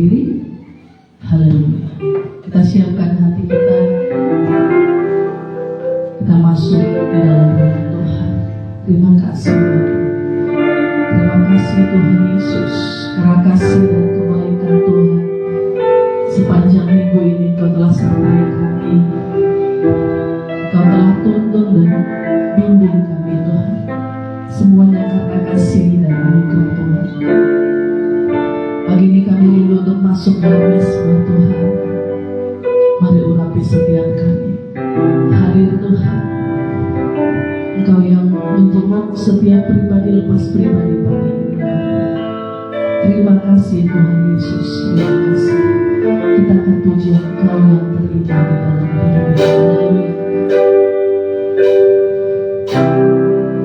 berdiri. Haleluya. Kita siapkan hati kita. Kita masuk di dalam rumah Tuhan. Terima kasih Bapak. Terima kasih Tuhan Yesus. Karena kasih dan kebaikan Tuhan sepanjang minggu ini Kau telah sertai kami. Kau telah tuntun dan bimbing kami Tuhan. Semuanya karena kasih dan anugerah Tuhan. Pagi ini kami rindu untuk masuk dalam mesbah Tuhan. Mari urapi setiap kami. Hadir Tuhan, Engkau yang menjenguk setiap pribadi lepas pribadi pagi ini. Terima kasih Tuhan Yesus. Terima kasih. Kita akan puji Engkau yang terindah di dalam hidup ini. Haleluya.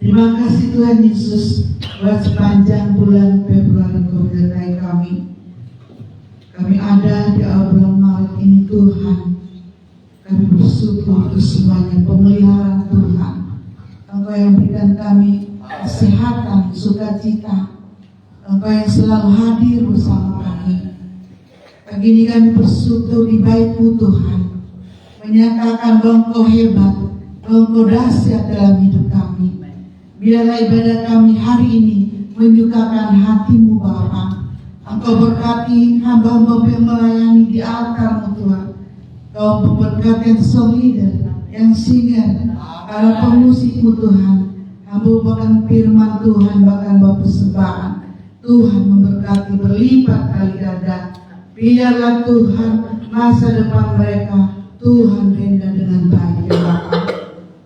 Terima kasih Tuhan Yesus buat sepanjang bulan Februari Kau menyertai kami. Kami ada di awal bulan Maret ini Tuhan. Kami bersyukur untuk semuanya pemeliharaan Tuhan. Engkau yang berikan kami kesehatan, sukacita. Engkau yang selalu hadir bersama kami. Pagi ini kami bersyukur di bait-Mu Tuhan, menyatakan bahwa Engkau hebat, bahwa Engkau dahsyat dalam hidup kami. Biarlah ibadah kami hari ini menyukakan hati-Mu Bapa. Engkau berkati hamba-hamba yang melayani di altar-Mu Tuhan. Kau memberkati yang song leader, yang singer, para pemusik-Mu Tuhan. Hamba bahkan firman Tuhan, bahkan bawa persembahan. Tuhan memberkati berlipat kali ganda. Biarlah Tuhan masa depan mereka Tuhan renda dengan baik ya Bapa.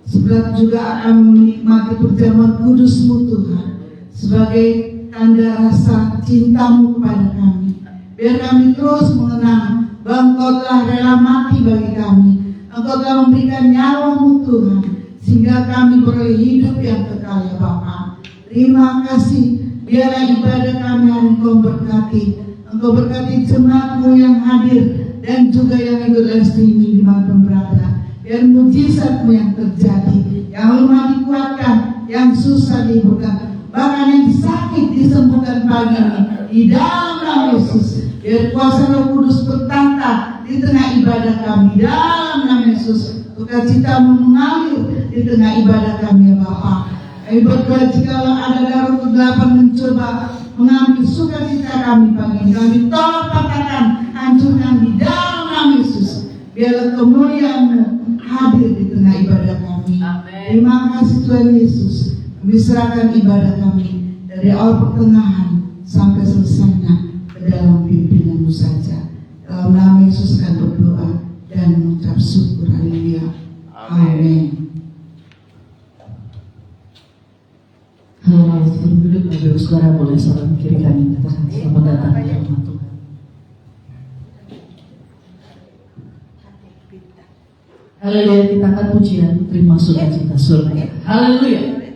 Sebab juga akan menikmati perjamuan kudus-Mu Tuhan sebagai tanda rasa cinta-Mu kepada kami. Biar kami terus mengenang bahwa Engkau telah rela mati bagi kami. Engkau telah memberikan nyawa-Mu Tuhan sehingga kami beroleh hidup yang kekal ya Bapa. Terima kasih. Biarlah ibadah kami hari Engkau berkati. Engkau berkati jemaat-Mu yang hadir dan juga yang ikut live streaming dimanapun berada. Biar mujizat-Mu yang terjadi, yang lemah dikuatkan, yang susah dihiburkan, bahkan yang sakit disembuhkan pagi ini di dalam nama Yesus. Biar kuasa Roh Kudus bertata di tengah ibadah kami dalam nama Yesus. Sukacita-Mu mengalir di tengah ibadah kami ya Bapa. Kami berdoa jikalau ada darah kegelapan mencoba mengambil sukacita kami pagi ini, kami tolak patahkan, hancurkan di dalam nama Yesus. Biarlah kemuliaan-Mu hadir di tengah ibadah kami. Amen. Terima kasih Tuhan Yesus. Kami serahkan ibadah kami dari awal pertengahan sampai selesainya ke dalam pimpinan-Mu saja. Dalam nama Yesus kami berdoa dan mengucap syukur. Haleluya. Amin. Halo, sebelum duduk Bapak Saudara boleh seorang kiri kami katakan selamat datang di rumah Tuhan. Haleluya, kita akan pujian terima sukacita surga. Haleluya. Terima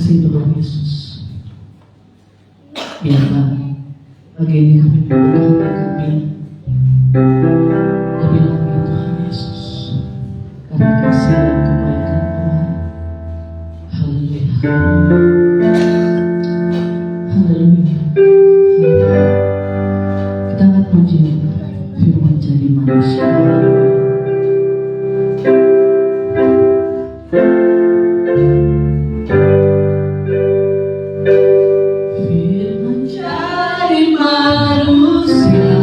kasih Tuhan Yesus. Biarlah pagi ini kami membuka hati kami lebih lagi Tuhan Yesus, karena kasih dan kebaikan Tuhan. Haleluya. Haleluya. Haleluya. Kita angkat puji firman jadi manusia. Firman jadi manusia,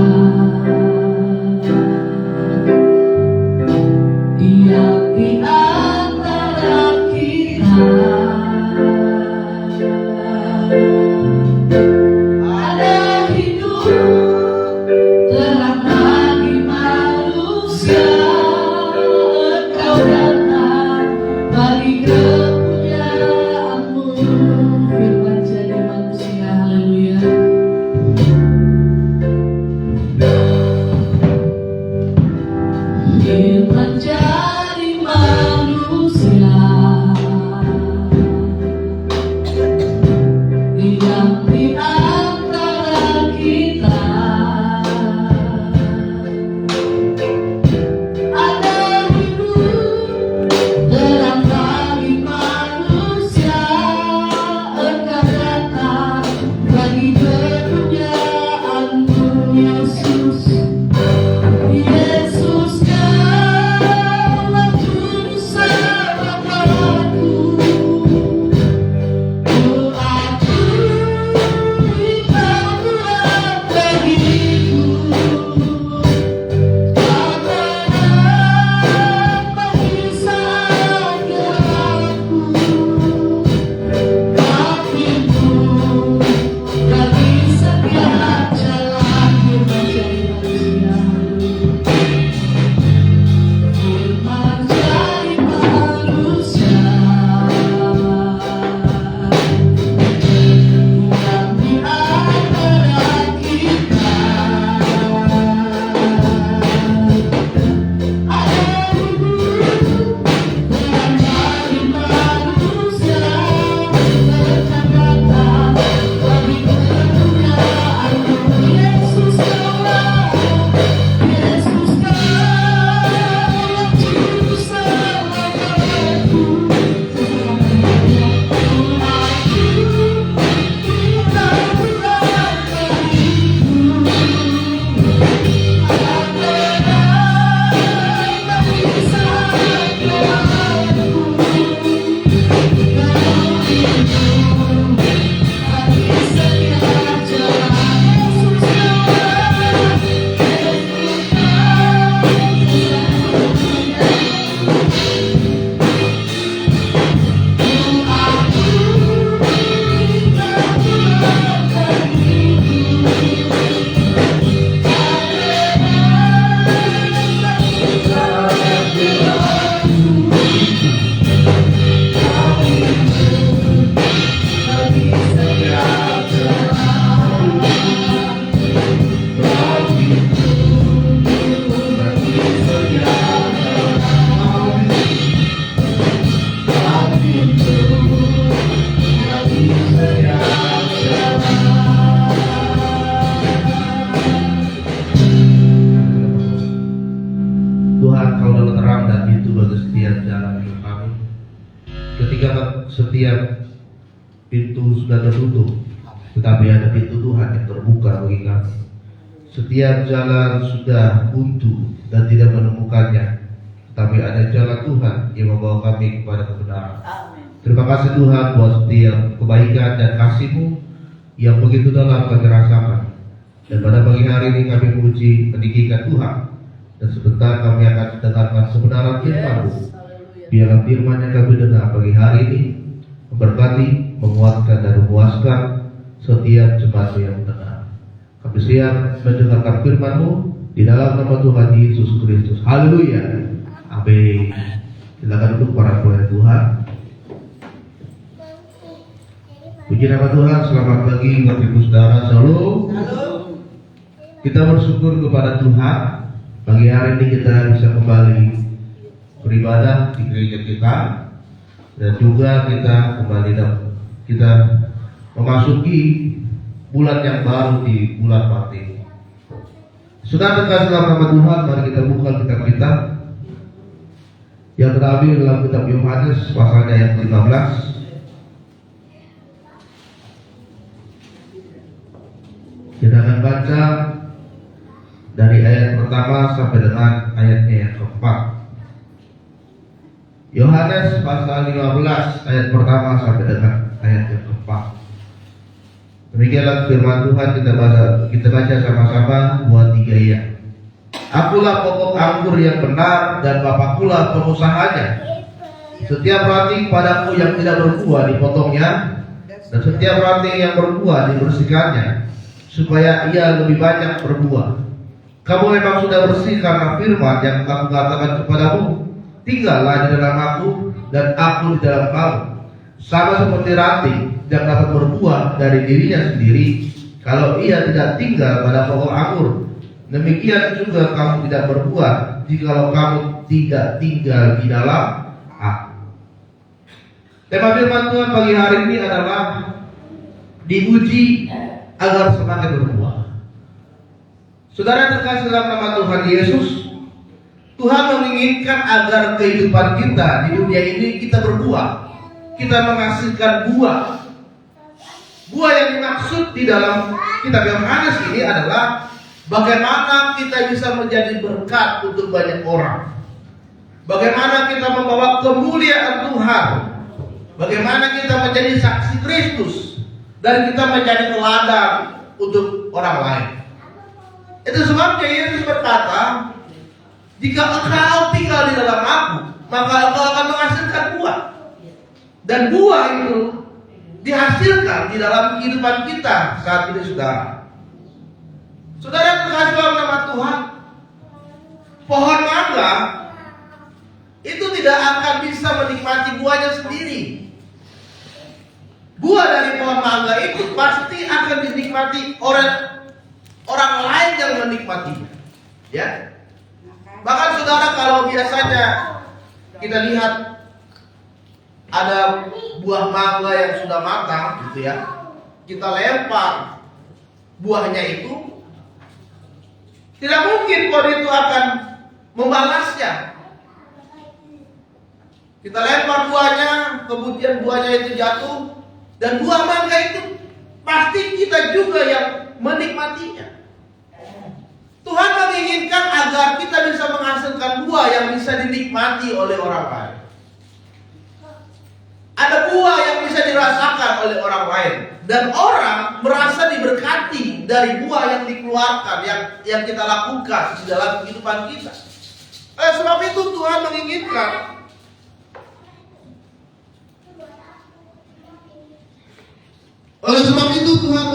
Dia di antara kita. Ada hidup terang bagi manusia. Engkau datang bagi kepunyaanmu. Firman jadi manusia. Haleluya. Firman jadi manusia, diam di antara kita. Ada hidup terang bagi manusia. Engkau datang bagi kepunyaanmu. Yesus, Yesus, Kaulah juru selamatku. Doaku Engkau buat bagiku. Tak pernah menyusahkan aku. Tapi-Mu bagi setiap jalan. Firman jadi manusia. Firman jadi manusia, diam di antara kita. Ada hidup terang bagi manusia. Engkau datang bagi kepunyaanmu. Yesus, Kaulah, Yesus, Kaulah juru selamatku. Tuhan, Kau adalah terang dan pintu bagi setiap jalan hidup kami. Ketika setiap pintu sudah tertutup, tetapi ada pintu Tuhan yang terbuka bagi kami. Setiap jalan sudah buntu dan tidak menemukannya, tetapi ada jalan Tuhan yang membawa kami kepada kebenaran. Terima kasih Tuhan buat setiap kebaikan dan kasih-Mu yang begitu dalam kami rasakan. Dan pada pagi hari ini kami memuji peninggikan Tuhan. Dan sebentar kami akan mendengarkan kebenaran firman-Mu. Biarlah firman yang kami dengar pagi hari ini memberkati, menguatkan dan memuaskan setiap jemaat yang mendengar. Kami siap mendengarkan firman-Mu di dalam nama Tuhan Yesus Kristus. Haleluya. Amin. Silakan duduk para pelayan Tuhan. Puji nama Tuhan. Selamat pagi Bapak Ibu Saudara. Shalom. Kita bersyukur kepada Tuhan. Pagi hari ini kita bisa kembali beribadah di gereja kita, dan juga kita kembali kita memasuki bulan yang baru di bulan Maret ini. Sudah terkasih dalam nama Tuhan, mari kita buka kitab kita yang terambil dalam kitab Yohanes pasalnya yang 15. Kita akan baca dari ayat pertama sampai dengan ayatnya yang keempat. Yohanes pasal 15 ayat pertama sampai dengan ayat yang keempat. Demikianlah firman Tuhan, kita baca sama-sama 2-3 ya. Akulah pokok anggur yang benar dan Bapakulah pengusahanya. Setiap ranting padaku yang tidak berbuah dipotongnya, dan setiap ranting yang berbuah dibersihkannya, supaya ia lebih banyak berbuah. Kamu memang sudah bersih karena firman yang aku katakan kepadamu. Tinggallah di dalam aku dan aku di dalam kamu. Sama seperti ranting yang dapat berbuah dari dirinya sendiri kalau ia tidak tinggal pada pokok anggur. Demikian juga kamu tidak berbuah jikalau kamu tidak tinggal di dalam aku. Tema firman Tuhan pagi hari ini adalah diuji agar semakin berbuah. Saudara terkasih dalam nama Tuhan Yesus, Tuhan menginginkan agar kehidupan kita di dunia ini kita berbuah. Kita menghasilkan buah. Buah yang dimaksud di dalam kitab Yohanes ini adalah bagaimana kita bisa menjadi berkat untuk banyak orang. Bagaimana kita membawa kemuliaan Tuhan. Bagaimana kita menjadi saksi Kristus. Dan kita menjadi teladan untuk orang lain. Itu sebabnya Yesus berkata, jika engkau tinggal di dalam aku, maka engkau akan menghasilkan buah. Dan buah itu dihasilkan di dalam kehidupan kita saat ini, saudara. Saudara terkasih dalam nama Tuhan, pohon mangga itu tidak akan bisa menikmati buahnya sendiri. Buah dari pohon mangga itu pasti akan dinikmati oleh orang lain yang menikmatinya. Ya. Bahkan saudara, kalau biasanya kita lihat ada buah mangga yang sudah matang gitu ya, kita lempar buahnya itu, tidak mungkin pohon itu akan membalasnya. Kita lempar buahnya, kemudian buahnya itu jatuh, dan buah mangga itu pasti kita juga yang menikmatinya. Tuhan menginginkan agar kita bisa menghasilkan buah yang bisa dinikmati oleh orang lain. Ada buah yang bisa dirasakan oleh orang lain, dan orang merasa diberkati dari buah yang dikeluarkan, yang kita lakukan di dalam kehidupan kita. Sebab itu Tuhan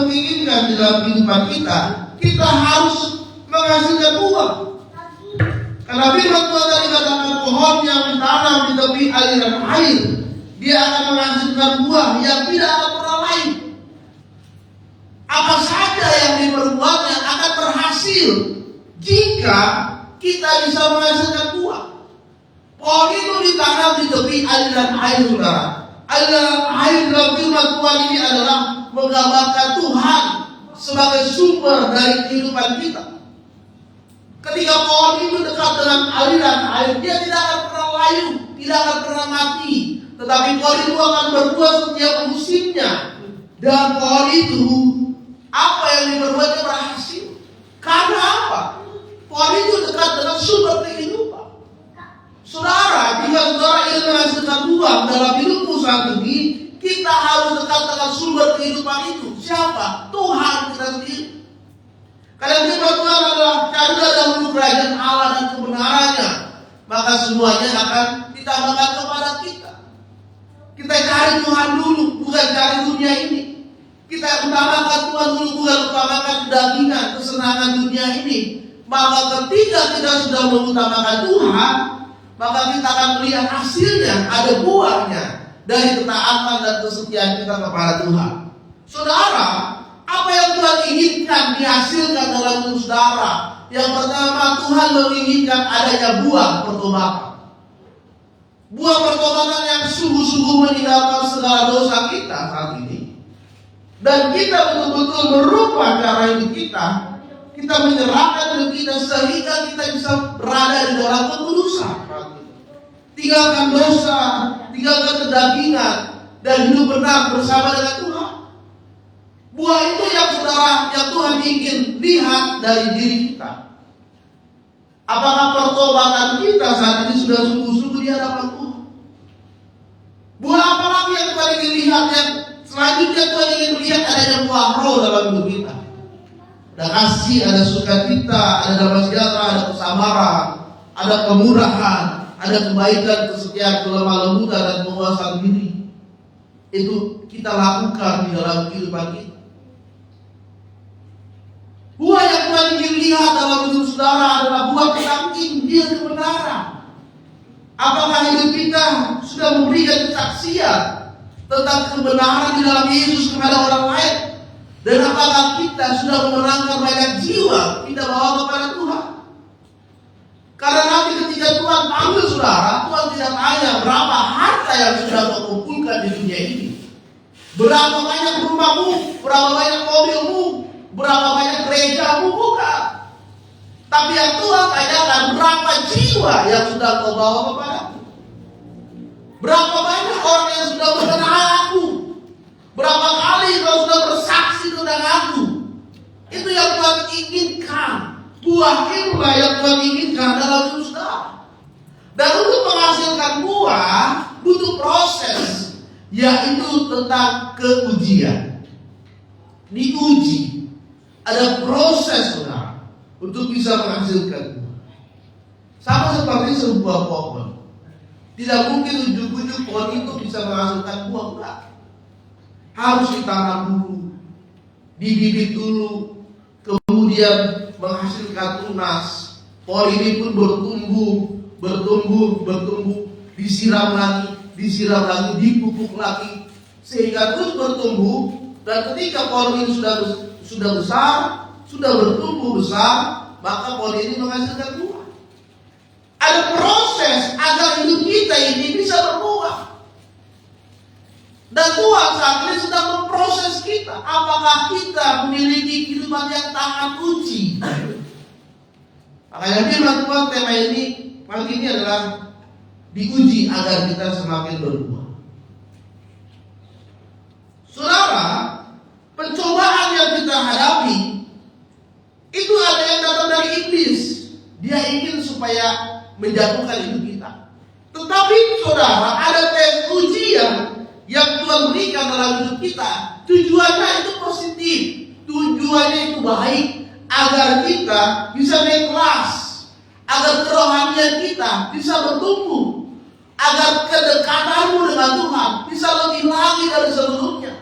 menginginkan di dalam kehidupan kita harus menghasilkan buah. Karena firman Tuhan tadi katakan, pohon yang ditanam di tepi aliran air, dia akan menghasilkan buah yang tidak akan pernah lain. Apa saja yang diperbuatnya akan berhasil jika kita bisa menghasilkan buah. Pohon itu ditanam di tepi aliran air, saudara. Aliran air dalam firman Tuhan ini adalah menggambarkan Tuhan sebagai sumber dari kehidupan kita. Ketika pohon itu dekat dengan aliran air, dia tidak akan pernah layu, tidak akan pernah mati. Tetapi pohon itu akan berbuah setiap musimnya. Dan pohon itu, apa yang diperbuatnya berhasil. Karena apa? Pohon itu dekat dengan sumber kehidupan. Saudara, jika saudara ingin menghasilkan buah dalam hidupmu saat ini, kita harus dekat dengan sumber kehidupan itu. Siapa? Tuhan kita sendiri. Karena firman Tuhan adalah, carilah dahulu kerajaan Allah dan kebenarannya, maka semuanya akan ditambahkan kepada kita. Kita cari Tuhan dulu, bukan cari dunia ini. Kita utamakan Tuhan dulu, bukan utamakan kedagingan, kesenangan dunia ini. Maka ketika kita sudah mengutamakan Tuhan, maka kita akan melihat hasilnya, ada buahnya dari ketaatan dan kesetiaan kita kepada Tuhan. Saudara, apa yang Tuhan inginkan dihasilkan dalam hidup saudara? Yang pertama, Tuhan menginginkan adanya buah pertobatan. buah pertobatan yang sungguh-sungguh meninggalkan segala dosa kita saat ini, dan kita betul-betul merubah cara hidup kita menyerahkan diri kita sehingga kita bisa berada di dalam kekudusan. Tinggalkan dosa, tinggalkan kedagingan, dan hidup benar bersama dengan Tuhan. Buah itu yang saudara, yang Tuhan ingin lihat dari diri kita. Apakah pertobatan kita saat ini sudah sungguh-sungguh di hadapan Tuhan? Buah apa lagi yang Tuhan ingin lihat? Yang selanjutnya Tuhan ingin melihat adanya buah roh dalam hidup kita. Ada kasih, ada sukacita, ada damai sejahtera, ada kesabaran, ada kemurahan, ada kebaikan, kesetiaan, kelemah lembutan, dan penguasaan diri. Itu kita lakukan di dalam kehidupan kita. Buah yang Tuhan ingin lihat dalam hidup saudara adalah buah tentang Injil kebenaran. Apakah hidup kita sudah memberikan kesaksian tentang kebenaran di dalam Yesus kepada orang lain? Dan apakah kita sudah memenangkan banyak jiwa kita bawa kepada Tuhan? Karena nanti ketika Tuhan panggil saudara, Tuhan tidak tanya berapa harta yang sudah kau kumpulkan di dunia ini, berapa banyak rumahmu, berapa banyak mobilmu, berapa banyak gerejamu, bukan. Tapi yang Tuhan tanyakan, berapa jiwa yang sudah kau bawa kepadaku? Berapa banyak orang yang sudah mengenal aku? Berapa kali kau sudah bersaksi tentang aku? Itu yang Tuhan inginkan. Buah itulah yang Tuhan inginkan dalam hidup saudara. Dan untuk menghasilkan buah butuh proses, yaitu tentang keujian. Diuji. Ada proses saudara untuk bisa menghasilkan buah. Sama seperti sebuah pohon. Tidak mungkin ujuk-ujuk pohon itu bisa menghasilkan buah, enggak. Harus ditanam dulu, dibibit dulu, kemudian menghasilkan tunas. Pohon ini pun bertumbuh, disiram lagi, dipupuk lagi, sehingga terus bertumbuh. Dan ketika pohon ini sudah besar, sudah bertumbuh besar, maka pohon ini menghasilkan buah. Ada proses agar hidup kita ini bisa berbuah. Dan Tuhan saat ini sedang memproses kita. Apakah kita memiliki kehidupan yang taat uji? Makanya firman Tuhan tema ini pagi ini adalah diuji agar kita semakin berbuah. Saudara, pencobaan yang kita hadapi itu ada yang datang dari iblis. Dia ingin supaya menjatuhkan hidup kita. Tetapi saudara, ada tes ujian yang Tuhan berikan dalam hidup kita. Tujuannya itu positif, tujuannya itu baik, agar kita bisa naik kelas, agar kerohanian kita bisa bertumbuh, agar kedekatanmu dengan Tuhan bisa lebih lagi dari sebelumnya.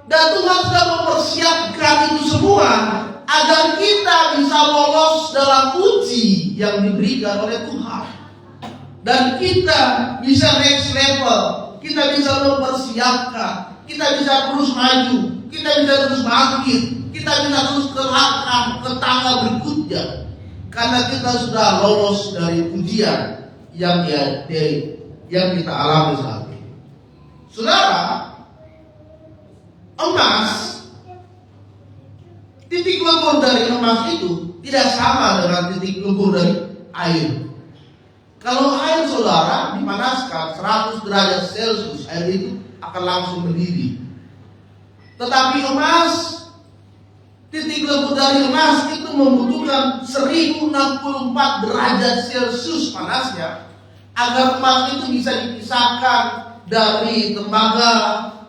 Dan Tuhan sudah mempersiapkan itu semua agar kita bisa lolos dalam uji yang diberikan oleh Tuhan. Dan kita bisa next level, kita bisa mempersiapkan, kita bisa terus maju, kita bisa terus bangkit, kita bisa terus ke langkah, ke tangga berikutnya. Karena kita sudah lolos dari ujian yang kita alami saat ini. Saudara, emas, titik lebur dari emas itu tidak sama dengan titik lebur dari air. Kalau air saudara dipanaskan 100 derajat Celcius, air itu akan langsung mendidih. Tetapi emas, titik lebur dari emas itu membutuhkan 1064 derajat Celcius panasnya agar emas itu bisa dipisahkan dari tembaga,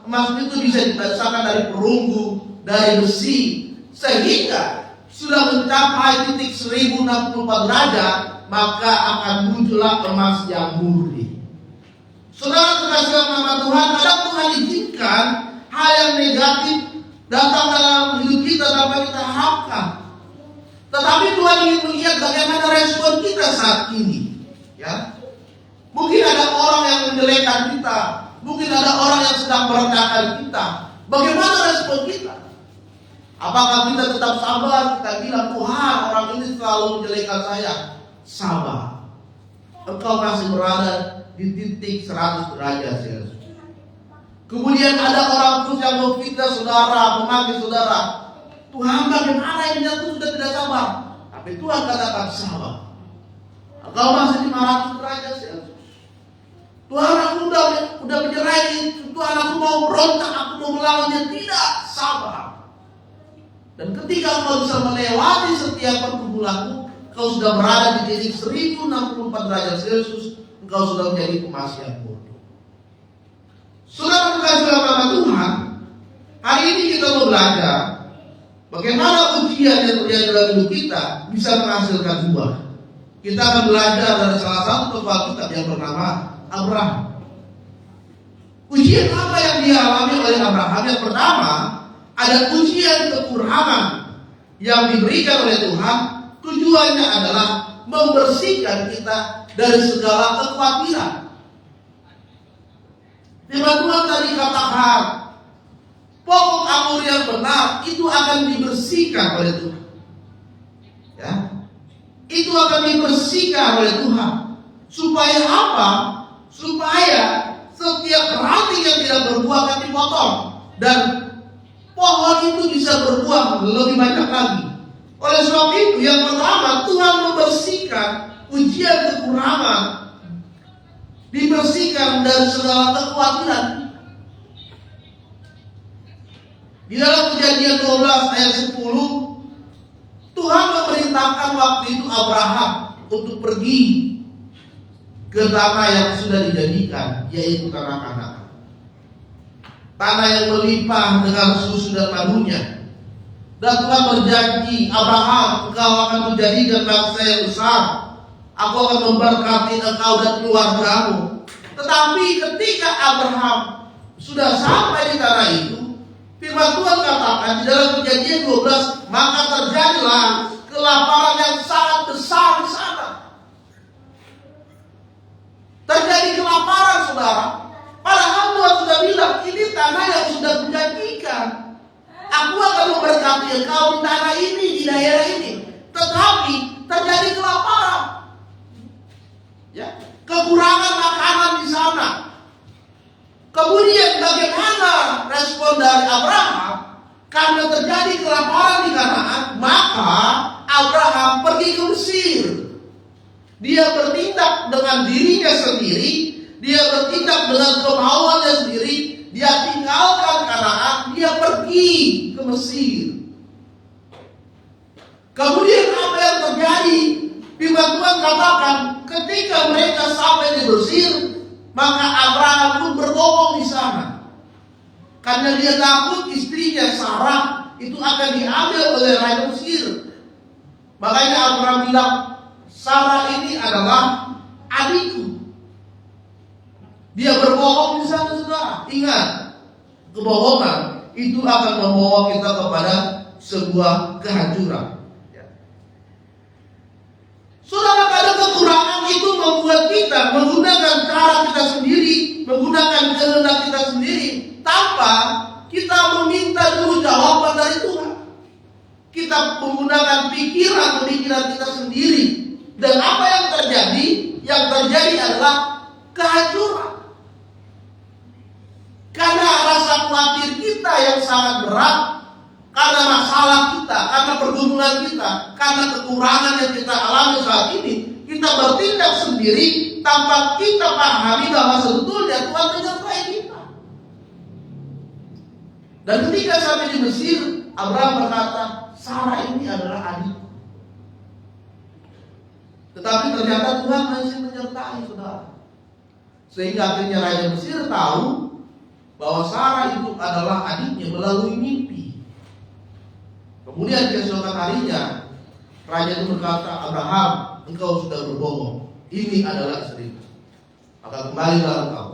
emas itu bisa dipisahkan dari perunggu, dari besi, sehingga sudah mencapai titik 1064 derajat, maka akan muncullah emas yang murni. Saudara terkasih dalam nama Tuhan, kadang Tuhan izinkan hal yang negatif datang dalam hidup kita tanpa kita harapkan. Tetapi Tuhan ingin melihat bagaimana respon kita saat ini. Ya, mungkin ada orang yang menjelekkan kita, mungkin ada orang yang sedang merendahkan kita. Bagaimana respon kita? Apakah kita tetap sabar? Kita bilang, Tuhan, orang ini selalu menjelekkan saya. Sabar. engkau masih berada di titik 100 derajat Celcius. Kemudian ada orang terus yang memfitnah saudara, memanggil saudara, Tuhan bagaimana ini, aku sudah tidak sabar. Tapi Tuhan katakan sabar. Engkau masih di 500 derajat Celcius. Tuhan, aku udah menyerah ini. Tuhan, aku mau berontak, aku mau melawan dia. Tidak, sabar. Dan ketika engkau bisa melewati setiap pergumulanmu, engkau sudah berada di titik 1064 derajat Celcius, engkau sudah menjadi emas yang bodoh. Saudara kasih nama Tuhan, hari ini kita mau belajar bagaimana ujian yang terjadi dalam hidup kita bisa menghasilkan buah. Kita akan belajar dari salah satu tokoh Alkitab yang bernama Abraham. Ujian apa yang dialami oleh Abraham? Yang pertama, ada ujian kekurangan yang diberikan oleh Tuhan. Tujuannya adalah membersihkan kita dari segala kekhawatiran. Firman Tuhan tadi katakan, pokok anggur yang benar itu akan dibersihkan oleh Tuhan. Ya, itu akan dibersihkan oleh Tuhan. Supaya apa? Supaya setiap ranting yang tidak berbuah akan dipotong dan pohon itu bisa berbuah lebih banyak lagi. Oleh sebab itu, yang pertama, Tuhan membersihkan ujian kekurangan, dibersihkan dari segala kekhawatiran. Di dalam Kejadian 12 ayat 10, Tuhan memerintahkan waktu itu Abraham untuk pergi ke tanah yang sudah dijadikan, yaitu tanah Kanaan. Tanah yang melimpah dengan susu dan madunya. Dan Tuhan berjanji, Abraham, engkau akan menjadikan bangsa yang besar. Aku akan memberkati engkau dan keluargamu. Tetapi ketika Abraham sudah sampai di tanah itu, firman Tuhan katakan di dalam Kejadian 12, maka terjadilah kelaparan yang sangat besar di sana. Terjadi kelaparan, saudara. Padahal Tuhan sudah bilang, ini tanah yang sudah menjanjikan. Aku akan memberkati engkau di tanah ini, di daerah ini. Tetapi terjadi kelaparan. Ya, kekurangan makanan di sana. Kemudian bagaimana respon dari Abraham? Karena terjadi kelaparan di Kanaan, maka Abraham pergi ke Mesir. Dia bertindak dengan dirinya sendiri, dia bertindak dengan kemauannya sendiri, dia tinggalkan Kanaan, dia pergi ke Mesir. Kemudian apa yang terjadi? Firman Tuhan katakan, ketika mereka sampai di Mesir, maka Abraham pun berbohong di sana. Karena dia takut istrinya Sarah itu akan diambil oleh raja Mesir. Makanya Abraham bilang, Sarah ini adalah adikku. Dia berbohong di sana, saudara. Ingat, kebohongan itu akan membawa kita kepada sebuah kehancuran. Saudara, pada kekurangan itu membuat kita menggunakan cara kita sendiri, menggunakan kehendak kita sendiri, tanpa kita meminta dulu jawaban dari Tuhan. Kita menggunakan pikiran kita sendiri. Dan apa yang terjadi? Yang terjadi adalah kehancuran. Karena rasa khawatir kita yang sangat berat, karena masalah kita, karena pergumulan kita, karena kekurangan yang kita alami saat ini, kita bertindak sendiri tanpa kita pahami bahwa sebetulnya Tuhan menyertai kita. Dan ketika sampai di Mesir, Abraham berkata, Sarah ini adalah adikku. Tetapi ternyata Tuhan masih menyertai, saudara. Sehingga akhirnya Raja Mesir tahu bahwa Sarah itu adalah adiknya melalui mimpi. Kemudian keesokan harinya, Raja itu berkata, Abraham, engkau sudah berbohong. Ini adalah istrimu. Maka kembalilah engkau.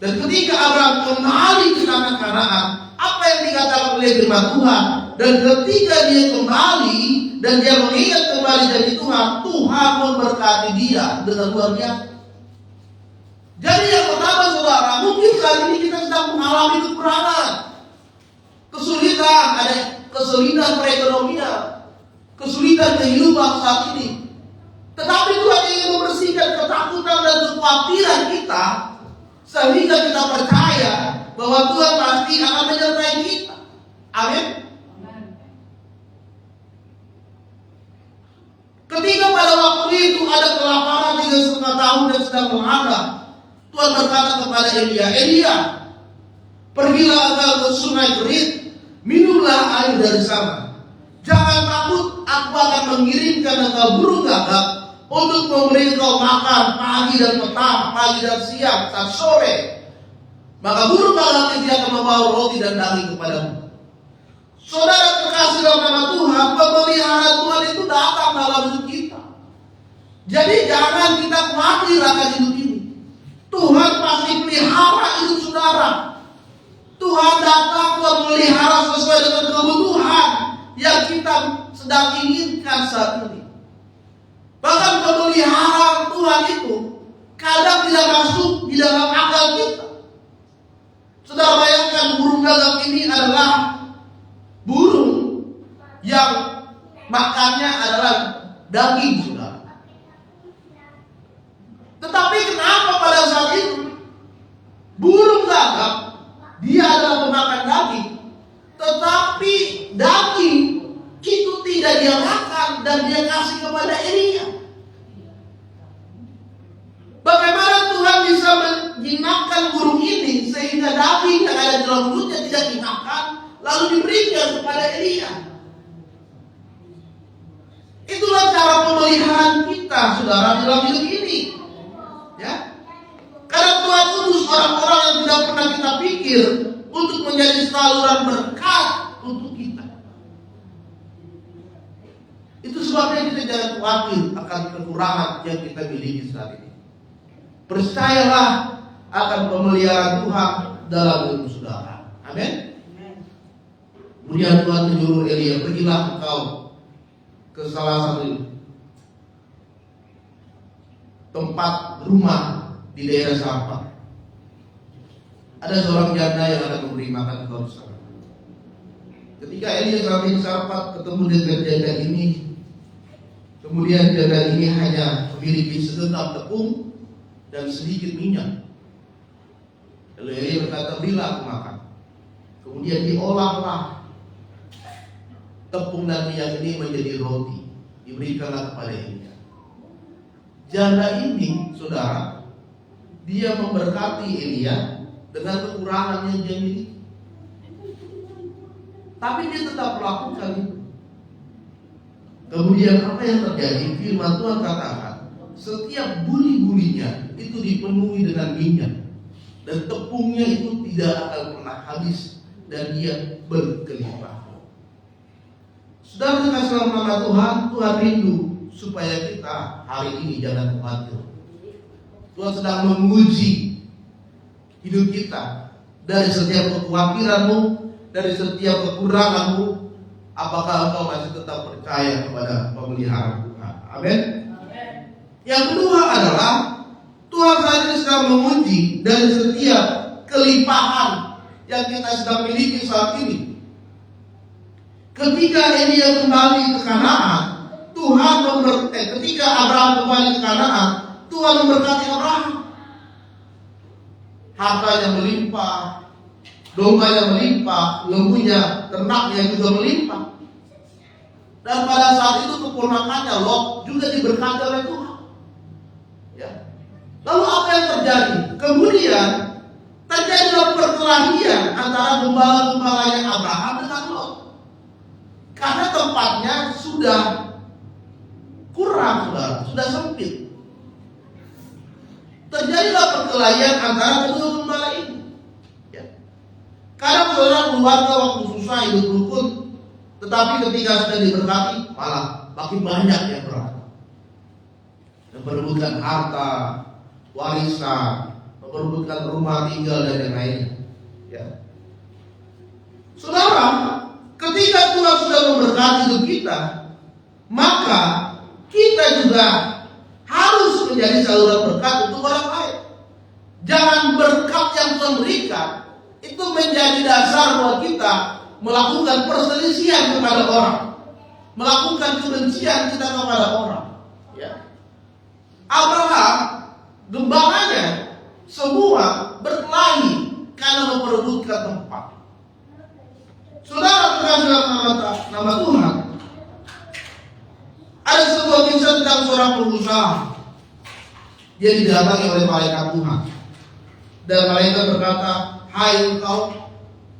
Dan ketika Abraham kembali ke tanah Kanaan, apa yang dikatakan oleh firman Tuhan? Dan ketika dia kembali dan dia mengingat kembali dari Tuhan, Tuhan memberkati dia dengan luar biasa. Jadi yang pertama, saudara, mungkin kali ini kita sedang mengalami kekurangan, kesulitan, ada kesulitan perekonomian, kesulitan kehidupan saat ini. Tetapi Tuhan ingin membersihkan ketakutan dan kekhawatiran kita, sehingga kita percaya bahwa Tuhan pasti akan menyertai kita. Amin. Ketika pada waktu itu ada kelaparan 3,5 tahun dan sedang melanda, Tuhan berkata kepada Elia, "Elia, pergilah engkau ke sungai Kerit, minumlah air dari sana. Jangan takut, aku akan mengirimkan engkau burung gagak untuk memberi engkau makan pagi dan petang, pagi dan siang, dan sore. Maka burung gagak itu akan membawa roti dan daging kepadamu." Saudara terkasih dalam nama Tuhan, pemeliharaan Tuhan itu datang dalam hidup kita. Jadi jangan kita khawatir akan hidup ini. Tuhan pasti pelihara hidup saudara. Tuhan datang, Tuhan melihara sesuai dengan kebutuhan yang kita sedang inginkan saat ini. Bahkan pemeliharaan Tuhan itu kadang tidak masuk di dalam akal kita. Saudara bayangkan, burung gagak ini adalah burung yang makannya adalah daging, saudara. Tetapi kenapa pada saat itu burung gagak dia adalah pemakan daging, tetapi daging itu tidak dia makan dan dia kasih kepada Elia? Bagaimana Tuhan bisa menjinakkan burung ini sehingga daging yang ada di dalam mulutnya tidak dimakan, lalu diberikan kepada Elia? Itulah cara pemeliharaan kita, saudara, dalam hidup ini. Ya, karena Tuhan utus orang-orang yang tidak pernah kita pikir untuk menjadi saluran berkat untuk kita. Itu sebabnya kita jangan khawatir akan kekurangan yang kita miliki saat ini. Percayalah akan pemeliharaan Tuhan dalam hidup saudara. Amin. Kemudian Tuhan menyuruh Elia, "Pergilah engkau ke salah satu tempat rumah di daerah Sarfat. Ada seorang janda yang akan memberi makan engkau di sana." Ketika Elia sampai di Sarfat, ketemu dengan janda ini. Kemudian janda ini hanya memiliki segenggam tepung dan sedikit minyak. Lalu Elia berkata, "Berilah aku makan." Kemudian diolahlah tepung dan minyak ini menjadi roti, diberikanlah kepada Elia. Janda ini, saudara, dia memberkati Elia dengan kekurangan yang dia miliki, tapi dia tetap melakukan itu. Kemudian apa yang terjadi? Firman Tuhan katakan, setiap buli-bulinya itu dipenuhi dengan minyak, dan tepungnya itu tidak akan pernah habis, dan dia berkelimpah. Saudara terkasih dalam nama Tuhan, Tuhan rindu supaya kita hari ini jangan khawatir. Tuhan sedang menguji hidup kita dari setiap kekhawatiranmu, dari setiap kekuranganmu. Apakah engkau masih tetap percaya kepada pemeliharaan Tuhan? Amin. Yang kedua adalah Tuhan saat ini sedang menguji dari setiap kelimpahan yang kita sedang miliki saat ini. Ketika Elia kembali ke Kanaan, ketika Abraham kembali ke Kanaan, Tuhan memberkati Abraham. Hartanya melimpah, dombanya melimpah, lembunya, ternaknya juga melimpah. Dan pada saat itu keponakannya Lot juga diberkati oleh Tuhan. Ya. Lalu apa yang terjadi? Kemudian terjadilah perkelahian antara gembala-gembalanya Abraham dengan Lot. Karena tempatnya sudah kurang, sudah sempit. Terjadilah perkelahian antara kedua gembala ini. Ya. Karena saudara keluarga waktu susah hidup rukun, tetapi ketika sudah diberkati malah makin banyak yang berantem, memperebutkan harta, warisan, memperebutkan rumah tinggal dan yang lainnya. Ya. Saudara, ketika Tuhan sudah memberkati hidup kita, maka kita juga harus menjadi saluran berkat untuk orang lain. Jangan berkat yang Tuhan berikan itu menjadi dasar buat kita melakukan perselisihan kepada orang, melakukan kebencian kita kepada orang. Ya. Abraham, gembalanya semua berkelahi karena memperebutkan tempat. Saudara terkasih dalam nama Tuhan, ada sebuah kisah tentang seorang pengusaha. Dia didatangi oleh malaikat Tuhan, dan malaikat berkata, "Hai engkau,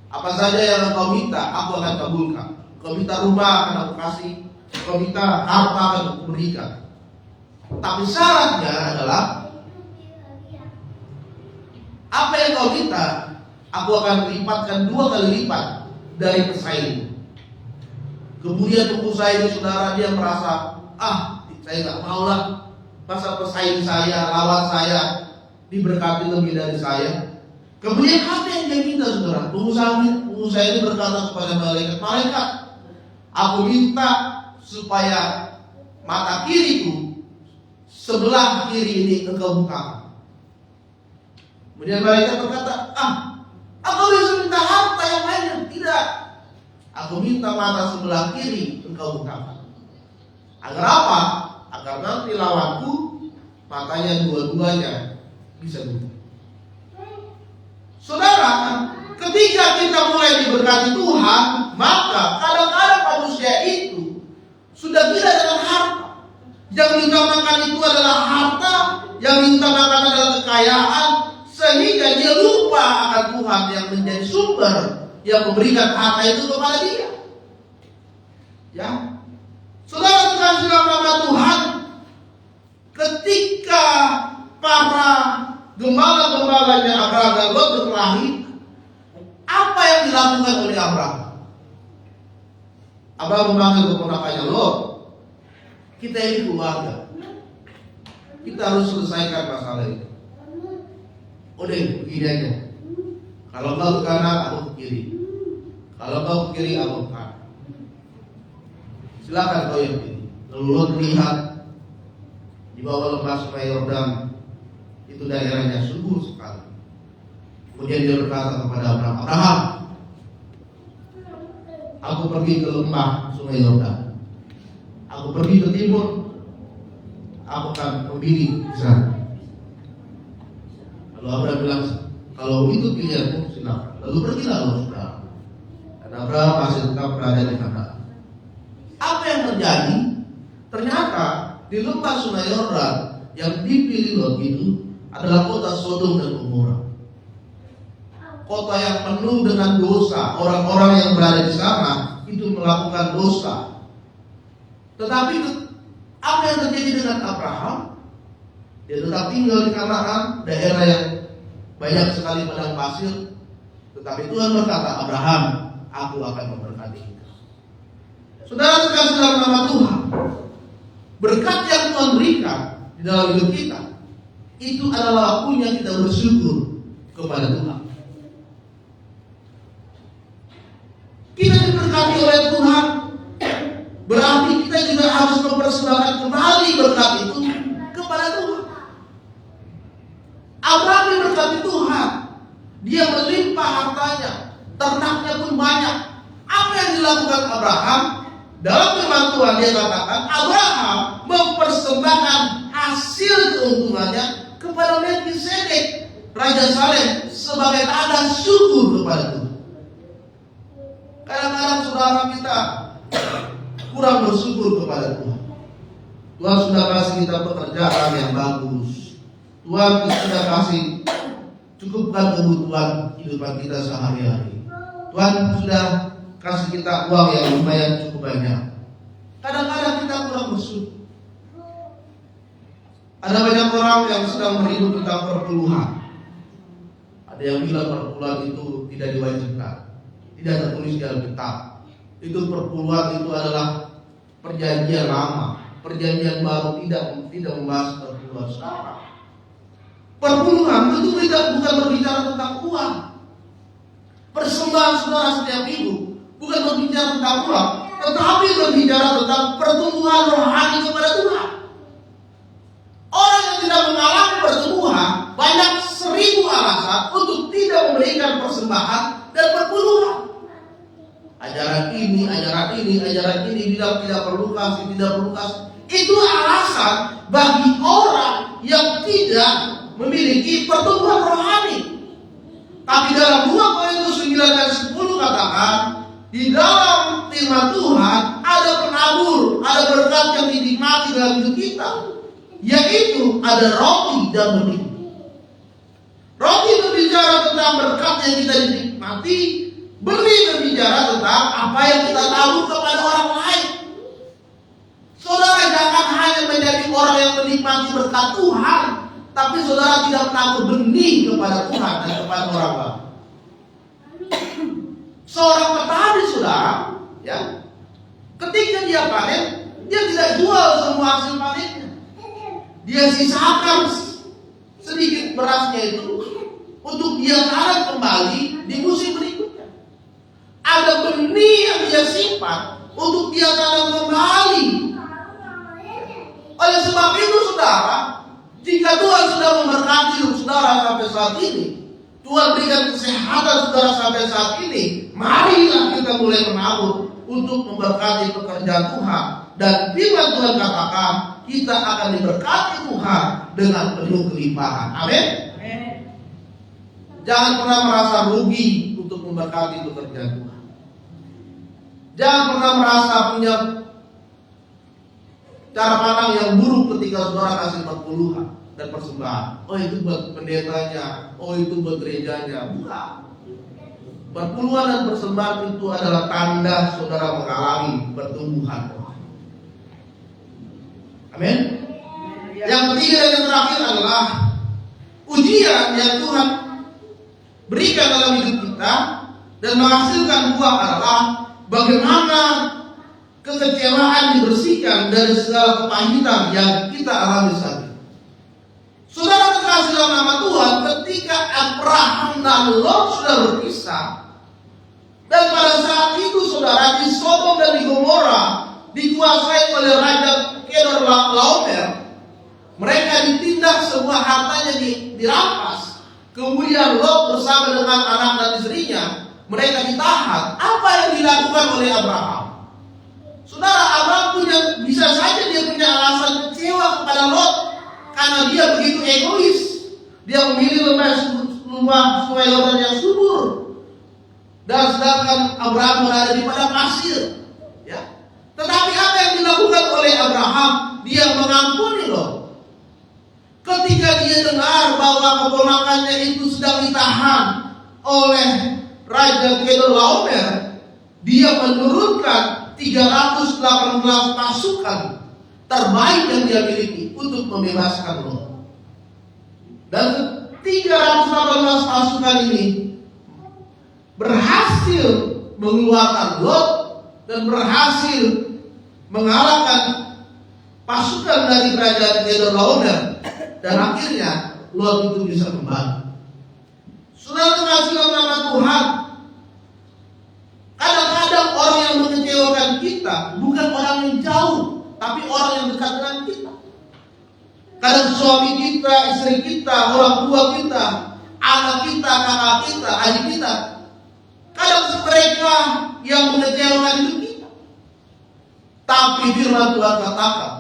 apa saja yang engkau minta, aku akan kabulkan. Kau minta rumah, akan aku kasih. Kau minta harta, akan aku berikan. Tapi syaratnya adalah, apa yang kau minta, aku akan lipatkan 2 kali lipat dari pesaing." Kemudian pengusaha ini, saudara, dia merasa, saya nggak mau lah, masa pesaing saya, lawan saya diberkati lebih dari saya. Kemudian apa yang dia minta, saudara? Pengusaha ini berkata kepada malaikat, aku minta supaya mata kiriku sebelah kiri ini engkau buka. Kemudian malaikat berkata, aku bisa minta harta yang lainnya. Tidak, aku minta mata sebelah kiri engkau buka. Agar apa? Agar nanti lawanku matanya dua-duanya bisa buka. Saudara, ketika kita mulai diberkati Tuhan, maka kadang-kadang manusia itu sudah tidak dengan harta. Yang diutamakan itu adalah harta, yang diutamakan adalah kekayaan, sehingga dia lupa akan Tuhan yang menjadi sumber yang memberikan harta itu kepada dia. Ya, saudara terkasih dalam nama Tuhan, ketika para gembala-gembalanya Abraham dan Lot berkelahi, apa yang dilakukan oleh Abraham? Abraham memanggil keponakannya, Lot, kita ini keluarga, kita harus selesaikan masalah itu. Udah, begini aja. Kalau kau ke kanan, aku ke kiri. Kalau kau ke kiri, aku ke kanan. Silakan kau yang pilih. Lalu Lot melihat di bawah lembah Sungai Yordan, itu daerahnya subur sekali. Kemudian dia berkata kepada Abraham, aku pergi ke lembah Sungai Yordan. Aku pergi ke timur, aku akan memilih di sana. Lalu Abraham bilang, kalau itu pilihanmu, silakan. Lalu pergilah lo, saudara. Dan Abraham masih tetap berada di sana. Apa yang terjadi? Ternyata di lembah Sungai Yordan yang dipilih Lot itu adalah kota Sodom dan Gomora. Kota yang penuh dengan dosa. Orang-orang yang berada di sana itu melakukan dosa. Tetapi apa yang terjadi dengan Abraham? Dia tetap tinggal di Kanaan, daerah yang banyak sekali padang pasir. Tetapi Tuhan berkata, Abraham, aku akan memberkati kita. Saudara terkasih dalam nama Tuhan, berkat yang Tuhan berikan di dalam hidup kita, itu adalah waktunya kita bersyukur kepada Tuhan. Kita diberkati oleh Tuhan, berarti kita juga harus mempersembahkan kembali berkat itu kepada Tuhan. Abraham diberkati Tuhan, dia melimpah hartanya, ternaknya pun banyak. Apa yang dilakukan Abraham? Dalam firman Tuhan dia katakan, Abraham mempersembahkan hasil keuntungannya kepada Melkisedek, Raja Salem, sebagai tanda syukur kepada Tuhan. Kadang-kadang saudara kita kurang bersyukur kepada Tuhan. Tuhan sudah kasih kita pekerjaan yang bagus. Tuhan sudah kasih cukupkan kebutuhan kehidupan kita sehari-hari. Tuhan sudah kasih kita uang yang lumayan cukup banyak. Kadang-kadang kita kurang bersyukur. Ada banyak orang yang sedang merindu tentang perpuluhan. Ada yang bilang perpuluhan itu tidak diwajibkan, tidak tertulis di Alkitab. Itu perpuluhan itu adalah perjanjian lama, perjanjian baru tidak membahas perpuluhan sekarang. Perpuluhan itu bukan berbicara tentang uang. Persembahan saudara setiap minggu bukan berbicara tentang uang, tetapi berbicara tentang pertumbuhan rohani kepada Tuhan. Orang yang tidak mengalami pertumbuhan banyak 1000 alasan untuk tidak memberikan persembahan dan perpuluhan. Ajaran ini bilang tidak perlu kasih, tidak perlu kasih. Itu alasan bagi orang yang tidak memiliki pertumbuhan rohani. Tapi dalam 2 Korintus 9 dan 10 katakan, di dalam firman Tuhan ada penabur, ada berkat yang dinikmati dalam hidup kita, yaitu ada roti dan benih. Roti berbicara tentang berkat yang kita dinikmati, benih berbicara tentang apa yang kita tabur kepada orang lain. Saudara jangan hanya menjadi orang yang menikmati berkat Tuhan, tapi saudara tidak menabur benih kepada Tuhan dan kepada orang lain. Seorang petani, saudara, ya, ketika dia panen, dia tidak jual semua hasil panennya. Dia sisakan sedikit berasnya itu untuk dia tanam kembali di musim berikutnya. Ada benih yang dia simpan untuk dia tanam kembali. Oleh sebab itu, saudara, jika Tuhan sudah memberkati saudara sampai saat ini, Tuhan berikan kesehatan saudara sampai saat ini, marilah kita mulai menabur untuk memberkati pekerjaan Tuhan. Dan firman Tuhan katakan, kita akan diberkati Tuhan dengan penuh kelimpahan. Amin. Jangan pernah merasa rugi untuk memberkati pekerjaan Tuhan. Jangan pernah merasa punya cara pandang yang buruk ketika saudara kasih perpuluhan dan persembahan. Oh, itu buat pendetanya, oh itu buat gerejanya. Bukan. Perpuluhan dan persembahan itu adalah tanda saudara mengalami pertumbuhan rohani. Amin. Yang ketiga dan yang terakhir adalah ujian yang Tuhan berikan dalam hidup kita dan menghasilkan buah adalah bagaimana kekecewaan dibersihkan dari segala kepahitan yang kita alami saat ini. Saudara terkasih dalam nama Tuhan, ketika Abraham dan Lot sudah berpisah, dan pada saat itu saudara di Sodom dan di Gomora dikuasai oleh Raja Kedorlaomer, mereka ditindak, semua hartanya dirampas. Kemudian Lot bersama dengan anak dan istrinya, mereka ditahan. Apa yang dilakukan oleh Abraham? Saudara, Abraham bisa saja dia punya alasan kecewa kepada Lot karena dia begitu egois. Dia memilih lembah Sungai Yordan yang subur, dan sedangkan Abraham berada di padang pasir. Ya. Tetapi apa yang dilakukan oleh Abraham? Dia mengampuni Lot. Ketika dia dengar bahwa keponakannya itu sedang ditahan oleh Raja Kedorlaomer, dia menurunkan 318 pasukan terbaik yang dia miliki untuk membebaskan Lot. Dan 318 pasukan ini berhasil mengeluarkan Lot dan berhasil mengalahkan pasukan dari kerajaan Kedorlaomer, dan akhirnya Lot itu bisa kembali. Saudara terkasih dalam nama Tuhan, kadang-kadang orang yang mengecewakan kita bukan orang yang jauh, tapi orang yang dekat dengan kita. Kadang suami kita, istri kita, orang tua kita, anak kita, kakak kita, adik kita. Kadang mereka yang mengecewakan hidup kita. Tapi firman Tuhan katakan,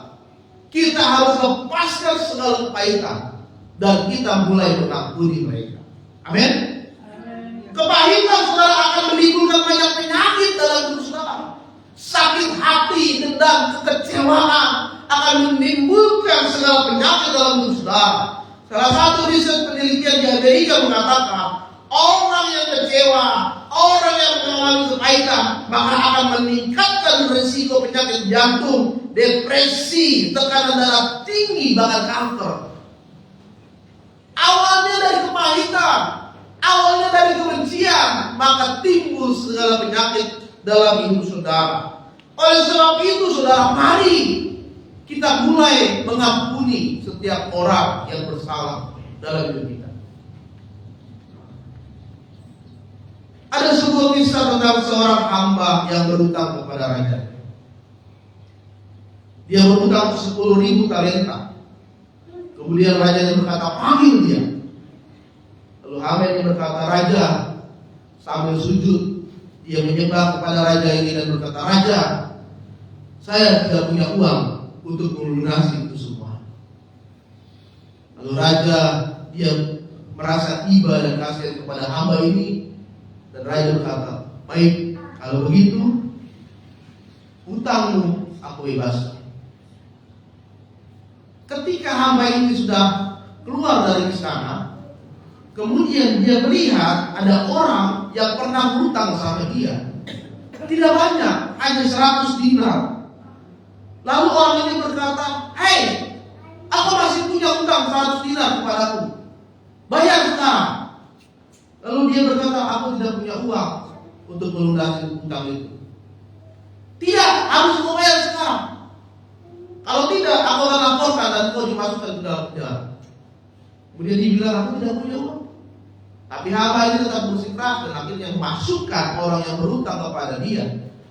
kita harus lepaskan segala kepahitan dan kita mulai mengampuni mereka. Amin. Kepahitan saudara akan menimbulkan banyak penyakit dalam hidup saudara. Sakit hati, dendam, kekecewaan akan menimbulkan segala penyakit dalam hidup saudara. Salah satu riset penelitian di Amerika mengatakan, orang yang kecewa, orang yang mengalami kepahitan, maka akan meningkatkan risiko penyakit jantung, depresi, tekanan darah tinggi, bahkan kanker. Awalnya dari kepahitan, awalnya dari kebencian, maka timbul segala penyakit dalam hidup saudara. Oleh sebab itu saudara, mari kita mulai mengampuni setiap orang yang bersalah dalam hidup kita. Ada sebuah kisah tentang seorang hamba yang berutang kepada raja. Dia berutang 10.000 talenta. Kemudian rajanya berkata, panggil dia. Lalu hamba ini berkata, raja, sambil sujud, dia menyembah kepada raja ini dan berkata, raja, saya tidak punya uang untuk melunasi itu semua. Lalu raja dia merasa iba dan kasihan kepada hamba ini, dan raja berkata, baik, kalau begitu hutangmu aku bebaskan. Ketika hamba ini sudah keluar dari istana, kemudian dia melihat ada orang yang pernah berhutang sama dia. Tidak banyak, hanya 100 dinar. Lalu orang ini berkata, hei, aku masih punya hutang 100 dinar kepadaku, bayar sekarang. Lalu dia berkata, aku tidak punya uang untuk melunasi hutang itu. Tidak, harus kau bayar sekarang. Kalau tidak, aku akan laporkan dan kau dimasukkan ke dalam penjara. Kemudian dia bilang, aku tidak punya uang. Tapi hamba ini tetap bersikeras dan akhirnya memasukkan orang yang berhutang kepada dia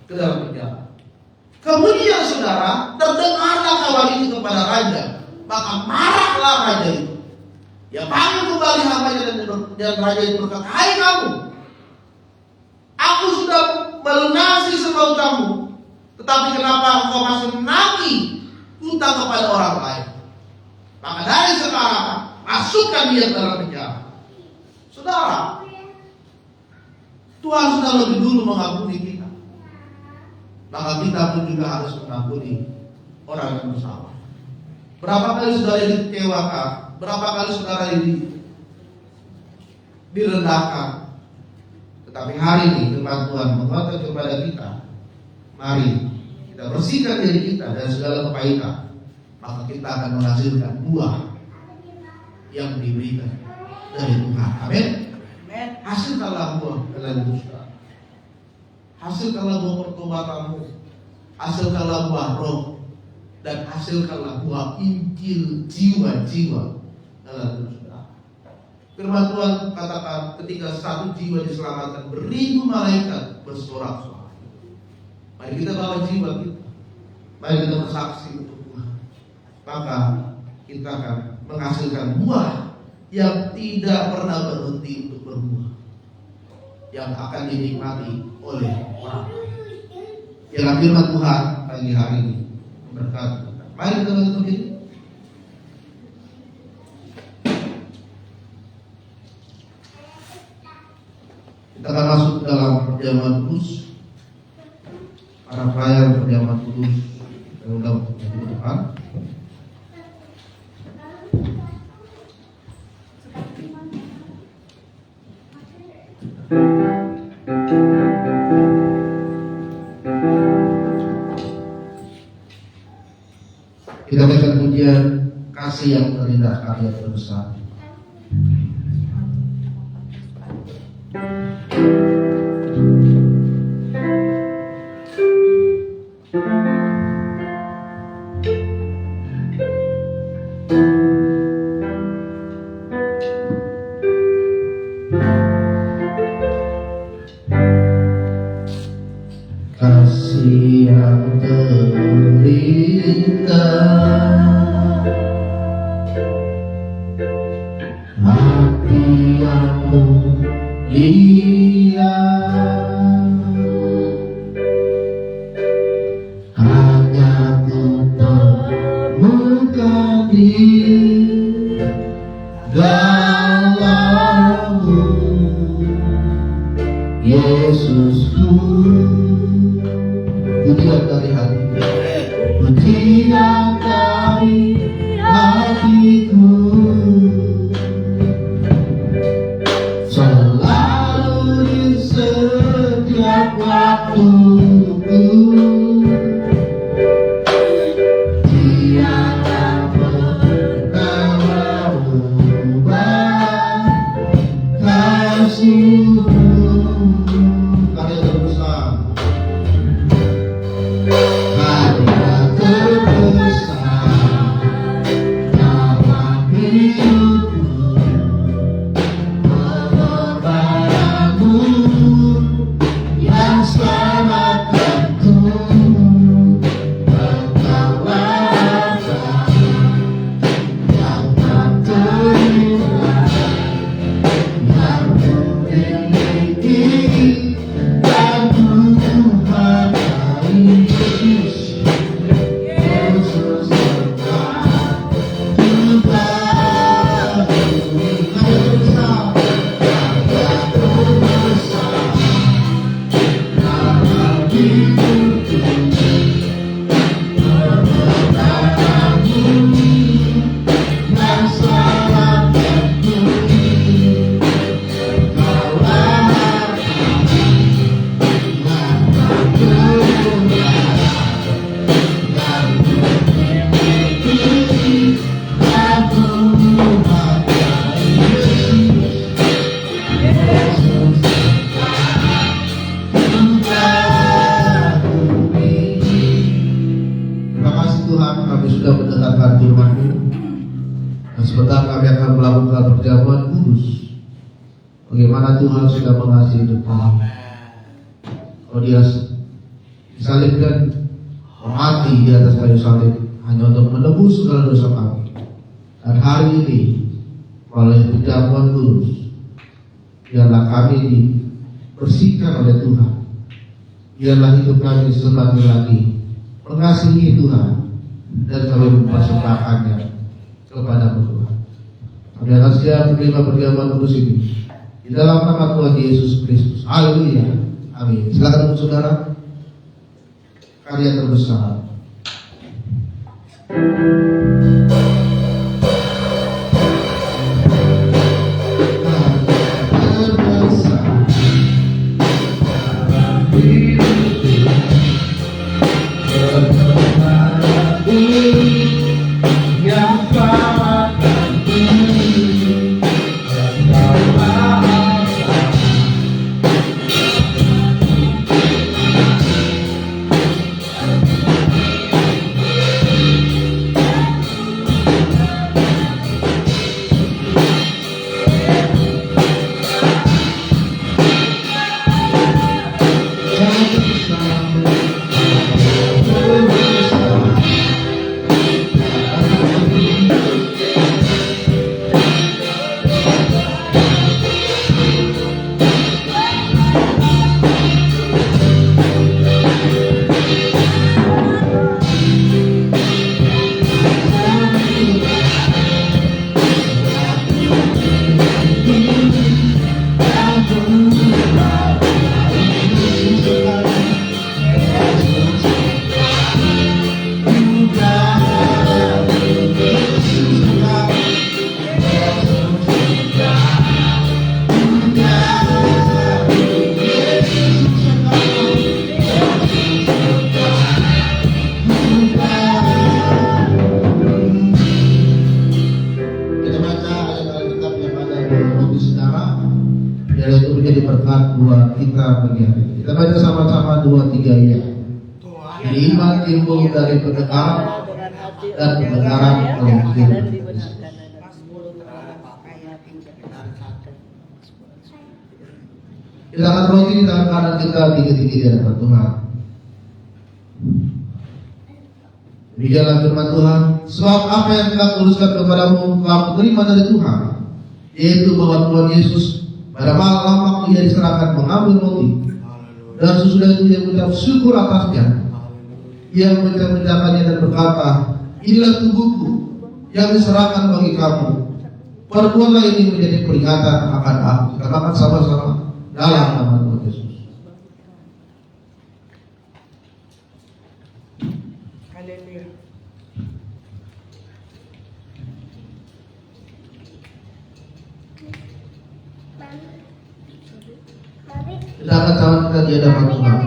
ke dalam penjara. Kemudian saudara, terdengarlah kawan ini kepada raja. Maka marahlah raja itu. Dia panggil kembali hambanya dan raja itu berkata, hai kamu, aku sudah melunasi semua hutangmu, tetapi kenapa engkau masih menagih hutang kepada orang lain? Maka dari sekarang masukkan dia ke dalam penjara. Saudara, Tuhan sudah lebih dulu mengampuni kita, maka kita pun juga harus mengampuni orang yang bersalah. Berapa kali saudara dikecewakan, berapa kali saudara direndahkan, tetapi hari ini firman Tuhan menguatkan kepada kita, mari kita bersihkan diri kita dari segala kepaikan, maka kita akan menghasilkan buah yang diberikan dari Tuhan. Amin. Hasilkanlah buah dalam dusta. Hasilkanlah buah pertobatanmu. Hasilkanlah buah roh. Dan hasilkanlah buah Injil jiwa-jiwa dalam dusta. Firman Tuhan katakan, ketika satu jiwa diselamatkan, beribu malaikat bersorak-sorak. Mari kita bawa jiwa kita. Mari kita bersaksi untuk Tuhan. Maka kita akan menghasilkan buah yang tidak pernah berhenti untuk berbuah, yang akan dinikmati oleh orang lain. Biarlah firman Tuhan pagi hari ini memberkati kita. Mari kita berdiri. Kita akan masuk dalam perjamuan kudus. Para pelayan perjamuan kudus dan undang Tuhan. Kita berikan pujian kasih yang terindah, karya terbesar. Kasih yang terindah, hati yang mulia, hanya ku temukan di dalam-Mu, Yesusku. Pujian dari hati, pujian dari hatiku, selalu di setiap waktuku. Tiada pernah berubah kasih-Mu. Karya terbesar. mendengarkan firman-Mu. Dan sebentar kami akan melakukan perjamuan kudus. Bagaimana Tuhan sudah mengasihi hidup kami. Kalau Dia disalibkan, mati di atas kayu salib hanya untuk menebus segala dosa kami. Dan hari ini melalui perjamuan kudus, biarlah kami dibersihkan oleh Tuhan. Biarlah hidup kami semakin lagi mengasihi Tuhan, dan kami mempersembahkannya kepada Tuhan. Kami akan siap menerima perjamuan kudus ini di dalam nama Tuhan Yesus Kristus. Haleluya. Amin. Silakan saudara. Karya terbesar. Kita baca sama-sama 2-3 ya. Iman timbul dari pendengar, dan pendengaran oleh firman. Kita akan roti di tangan kanan kita, tinggi-tinggi di hadapan Tuhan. Demikianlah firman Tuhan. Sebab apa yang telah kutuliskan kepadamu telah menerima dari Tuhan, yaitu bahwa Tuhan Yesus pada malam waktu Ia diserahkan mengambil roti, dan sesudah itu Ia mengucap syukur atasnya. Ia memecah-mecahkannya dan berkata, inilah tubuhku yang diserahkan bagi kamu. Perbuatlah ini menjadi peringatan akan aku. Kita makan sama-sama dalam nama Tuhan Yesus. Kita akan sama kita di hadapan Tuhan.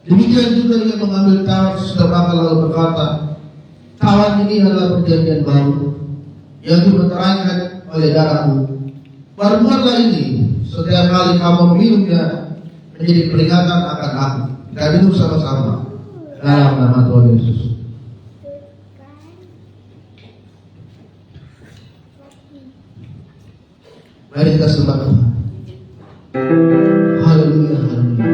Demikian juga Ia mengambil tawar sesudah makan lalu berkata, tawar ini adalah perjanjian baru yang dimeteraikan oleh darahku. Perbuatlah ini setiap kali kamu meminumnya menjadi peringatan akan aku. Kita minum sama-sama dalam nama Tuhan Yesus. Mari kita sembah Tuhan. Haleluya, haleluya.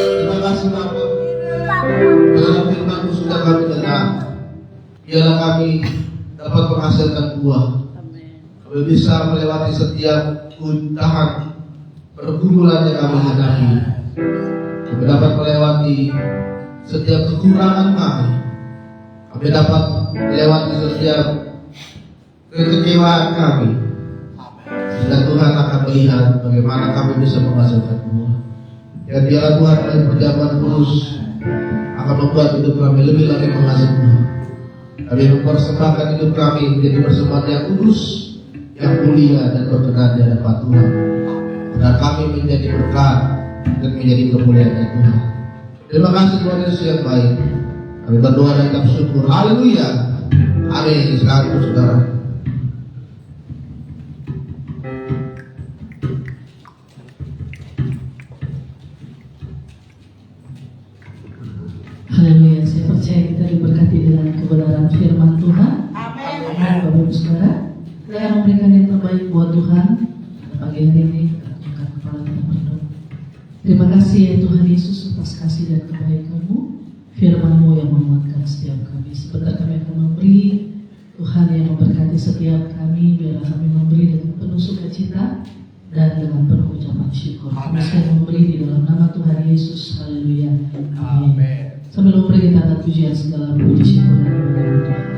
Terima kasih Bapak. Dalam firman-Mu sudah kami dengar. Biarlah kami dapat menghasilkan buah. Kami bisa melewati setiap gundahan pergumulan yang kami hadapi. Kami dapat melewati setiap kekurangan kami. Kami dapat melewati setiap kekecewaan kami. Dan Tuhan akan melihat bagaimana kami bisa menghasilkan buah. Ya biarlah Tuhan dari perjamuan kudus akan membuat hidup kami lebih lagi menghasilkan buah. Kami mempersembahkan hidup kami menjadi persembahan yang kudus, yang mulia dan berkenan di hadapan Tuhan. Dan kami menjadi berkat dan menjadi kemuliaan Tuhan. Terima kasih Tuhan Yesus yang baik. Kami berdoa dan kita bersyukur. Haleluya. Amin. Sekarang saudara. Haleluya, saya percaya kita diberkati dengan kebenaran firman Tuhan. Amin. Bapak Ibu Saudara, kita akan memberikan yang terbaik buat Tuhan. Pada pagi hari ini kita angkat kepala kita berdoa. Terima kasih ya Tuhan Yesus atas kasih dan kebaikan-Mu, firman-Mu yang menguatkan setiap kami. Sebentar kami akan memberi, Tuhan yang memberkati setiap kami. Biarlah kami memberi dengan penuh sukacita dan dengan penuh ucapan syukur. Kami akan memberi di dalam nama Tuhan Yesus. Haleluya. Amin. Sambil memberi kita akan pujian segala puji syukur dan kepada Tuhan.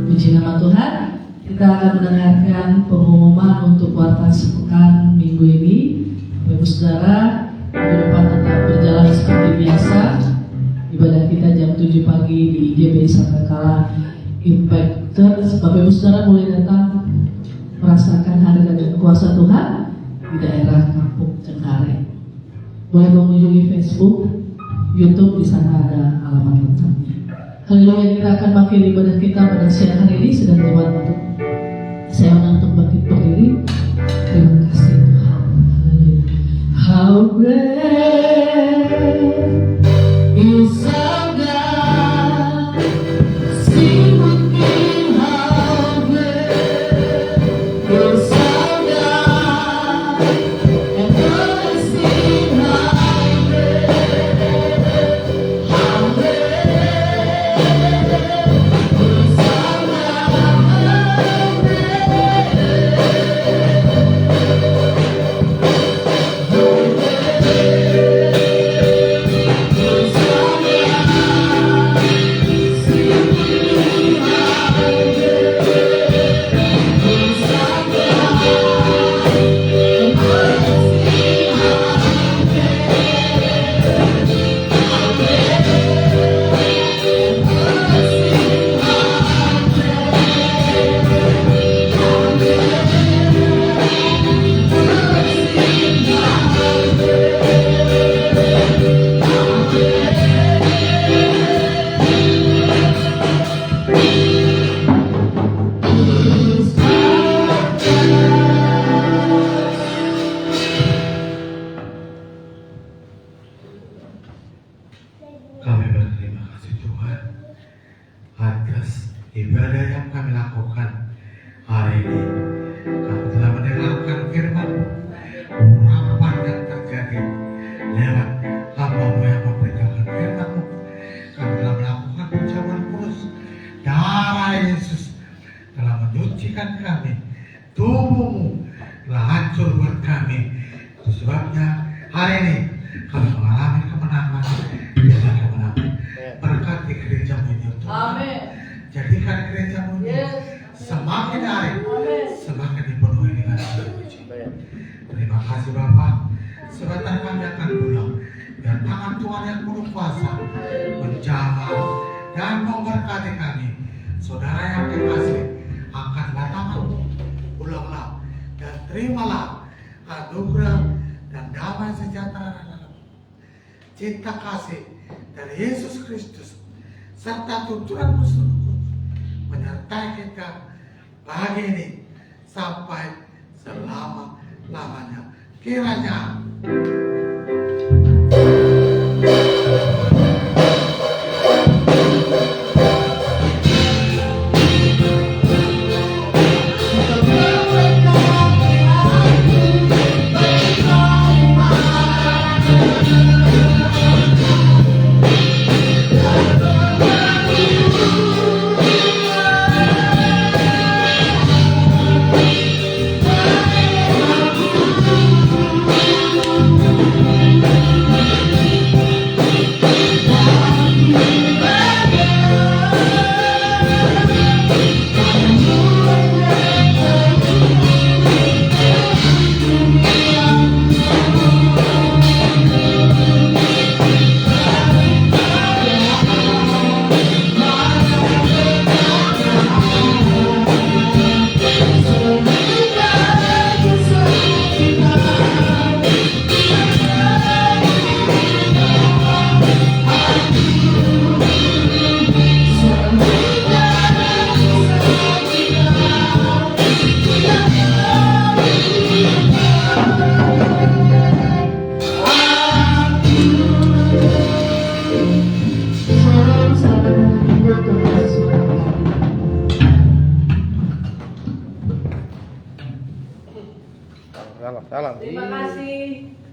Puji nama Tuhan. Kita akan mendengarkan pengumuman untuk warta sepekan minggu ini. Bapak Ibu Saudara, minggu depan tetap berjalan seperti biasa. Ibadah kita jam 7 pagi di IGB Sangkakala Impact Church. Bapak Ibu Saudara boleh datang merasakan hadirat dan kuasa Tuhan di daerah Kampung Cengkareng. Boleh mengunjungi Facebook, YouTube, di sana ada alamat lengkapnya. Haleluya, kita akan mengakhiri ibadah kita pada siang hari ini. Sedang lewat waktu. Saya untuk bangkit berdiri. Terima kasih Tuhan. Haleluya. How great is our God. Sing with me, how great is our God. And all sing how great, how great. Yeah. Tuhan, atas ibadah yang kami lakukan hari ini, kami telah mendengarkan firman-Mu, urapan yang terjadi lewat hamba-Mu yang memberitakan firman-Mu. Kami telah melakukan ucapan kudus, darah Yesus telah menyucikan kami, tubuh-Mu telah hancur buat kami. Itu sebabnya hari ini kami mengalami kemenangan demi kemenangan. Berkati gereja-Mu ini ya Tuhan. Amin. Jadikan gereja-Mu ini Yes. semakin hari Amin. semakin dipenuhi dengan puji. Terima kasih Bapak. Sebentar kami akan pulang. Biar tangan Tuhan yang penuh kuasa menjaga dan memberkati kami. Saudara yang dikasih, angkatlah tanganmu, pulanglah dan terimalah anugerah dan damai sejahtera dalam cinta kasih dari Yesus Kristus serta tuntunan Kudus menyertai kita pagi ini sampai selama-lamanya. Kiranya Terima kasih.